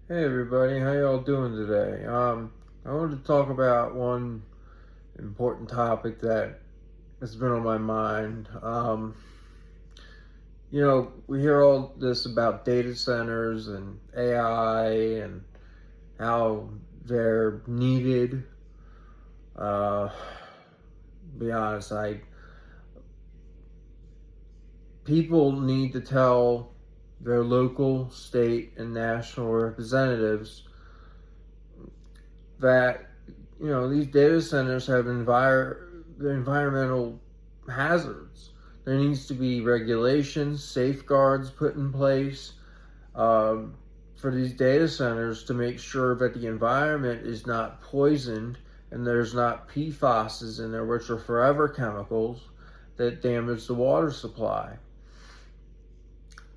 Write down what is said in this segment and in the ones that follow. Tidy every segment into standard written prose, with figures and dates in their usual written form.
Hey everybody, how y'all doing today? I wanted to talk about one important topic that has been on my mind. We hear all this about data centers and AI and how they're needed. To be honest, people need to tell their local, state, and national representatives that these data centers have environmental hazards. There needs to be regulations, safeguards put in place for these data centers to make sure that the environment is not poisoned and there's not PFASs in there, which are forever chemicals that damage the water supply.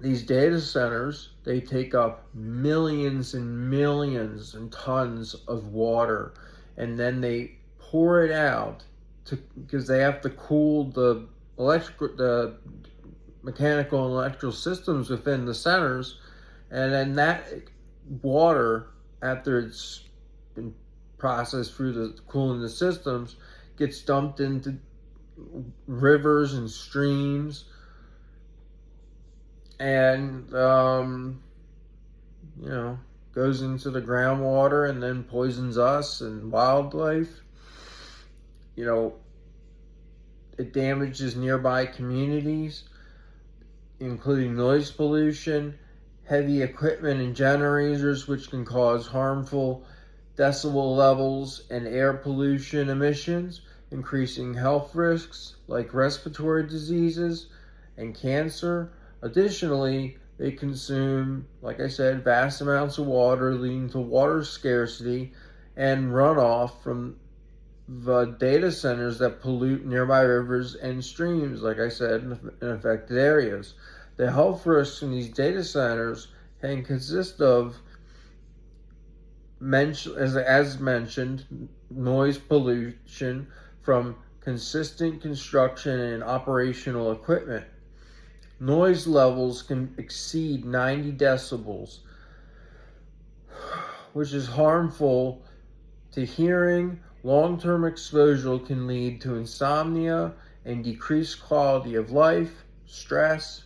These data centers, they take up millions and millions and tons of water, and then they pour it out because they have to cool the mechanical and electrical systems within the centers, and then that water, after it's been processed through the cooling the systems, gets dumped into rivers and streams, and goes into the groundwater and then poisons us and wildlife. It damages nearby communities, including noise pollution, heavy equipment and generators, which can cause harmful decibel levels and air pollution emissions, increasing health risks like respiratory diseases and cancer. Additionally, they consume, like I said, vast amounts of water, leading to water scarcity and runoff from the data centers that pollute nearby rivers and streams, like I said, in affected areas. The health risks in these data centers can consist of, as mentioned, noise pollution from consistent construction and operational equipment. Noise levels can exceed 90 decibels, which is harmful to hearing. Long-term exposure can lead to insomnia and decreased quality of life, stress.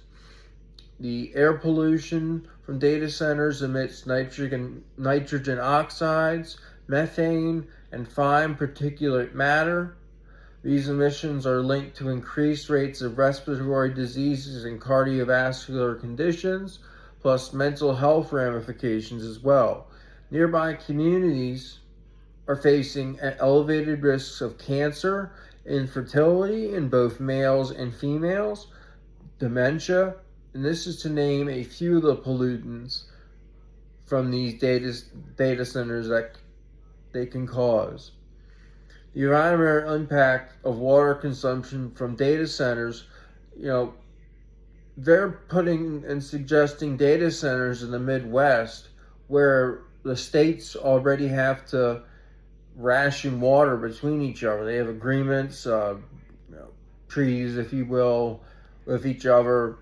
The air pollution from data centers emits nitrogen oxides, methane, and fine particulate matter. These emissions are linked to increased rates of respiratory diseases and cardiovascular conditions, plus mental health ramifications as well. Nearby communities are facing elevated risks of cancer, infertility in both males and females, dementia, and this is to name a few of the pollutants from these data centers that they can cause. The environmental impact of water consumption from data centers, they're putting and suggesting data centers in the Midwest where the states already have to ration water between each other. They have agreements, treaties, if you will, with each other.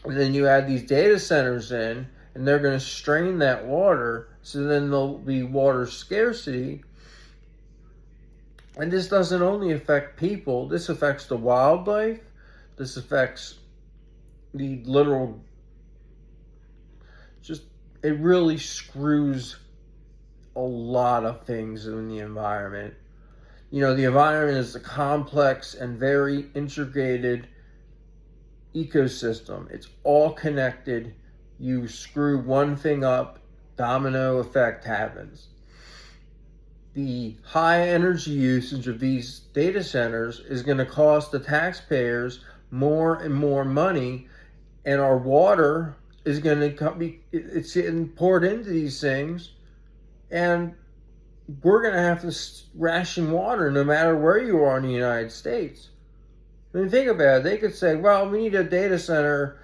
And then you add these data centers in, and they're going to strain that water, so then there'll be water scarcity. And this doesn't only affect people, this affects the wildlife, this affects the literal, it really screws a lot of things in the environment. The environment is a complex and very integrated ecosystem. It's all connected. You screw one thing up, domino effect happens. The high energy usage of these data centers is going to cost the taxpayers more and more money, and our water is going to it's getting poured into these things, and we're going to have to ration water no matter where you are in the United States. I mean, think about it. They could say, well, we need a data center,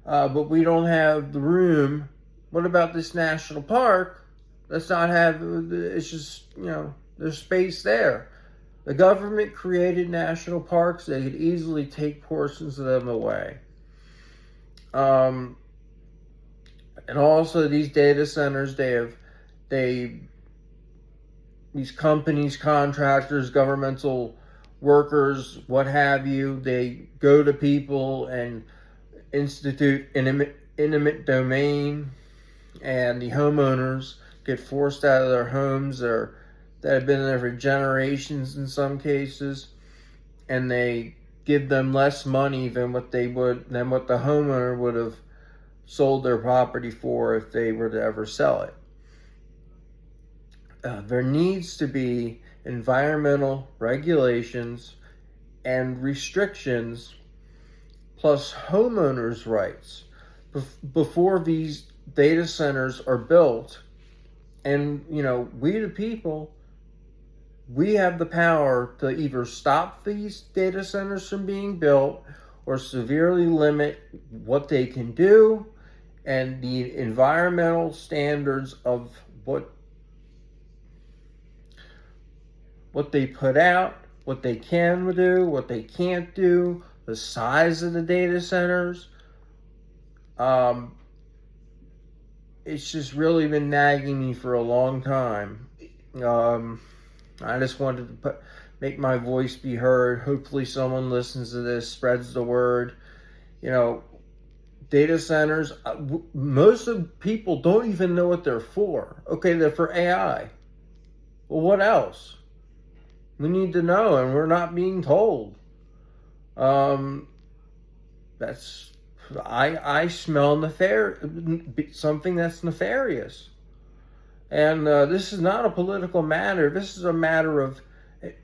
but we don't have the room. What about this national park? Let's not have, it's just, there's space there. The government created national parks. They could easily take portions of them away. And also these data centers, these companies, contractors, governmental workers, what have you, they go to people and institute intimate domain, and the homeowners get forced out of their homes or that have been there for generations in some cases, and they give them less money than what the homeowner would have sold their property for if they were to ever sell it. There needs to be environmental regulations and restrictions, plus homeowners' rights before these data centers are built. And, we the people, we have the power to either stop these data centers from being built or severely limit what they can do and the environmental standards of what they put out, what they can do, what they can't do, the size of the data centers. It's just really been nagging me for a long time. I just wanted to make my voice be heard. Hopefully someone listens to this, spreads the word. Data centers, most of people don't even know what they're for. Okay, they're for AI. Well, what else? We need to know, and we're not being told. I smell something that's nefarious. And this is not a political matter. This is a matter of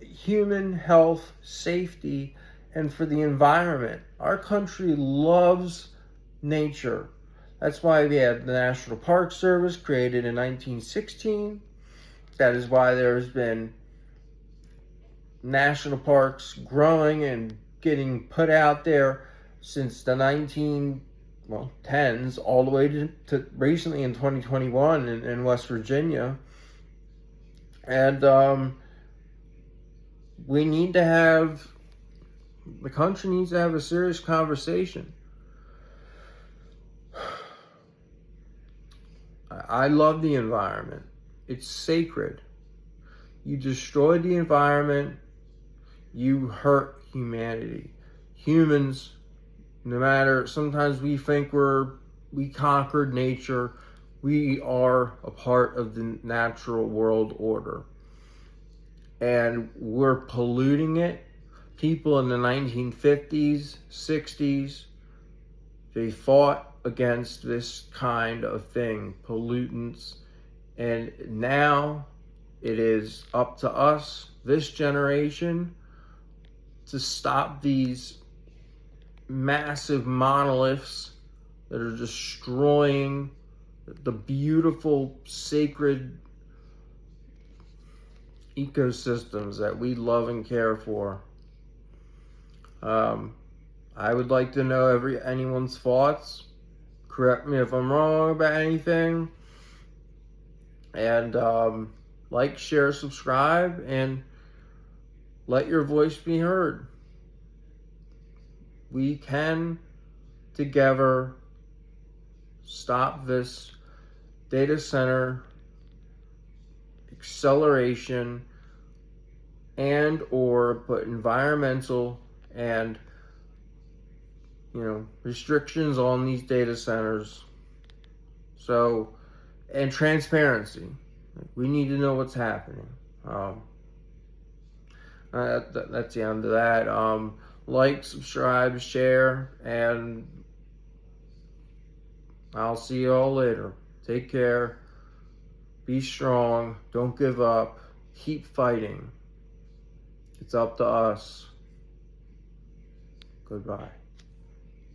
human health, safety, and for the environment. Our country loves nature. That's why we had the National Park Service created in 1916. That is why there's been national parks growing and getting put out there since the 10s all the way to recently in 2021 in West Virginia. And the country needs to have a serious conversation. I love the environment. It's sacred. You destroy the environment, you hurt humanity. Humans, no matter, sometimes we think we conquered nature, we are a part of the natural world order. And we're polluting it. People in the 1950s, 60s, they fought against this kind of thing, pollutants. And now it is up to us, this generation, to stop these massive monoliths that are destroying the beautiful, sacred ecosystems that we love and care for. I would like to know anyone's thoughts. Correct me if I'm wrong about anything. And like, share, subscribe, and let your voice be heard. We can together stop this data center acceleration and or put environmental and restrictions on these data centers. So, and transparency. We need to know what's happening. That's the end of that. Like, subscribe, share, and I'll see you all later. Take care. Be strong. Don't give up. Keep fighting. It's up to us. Goodbye.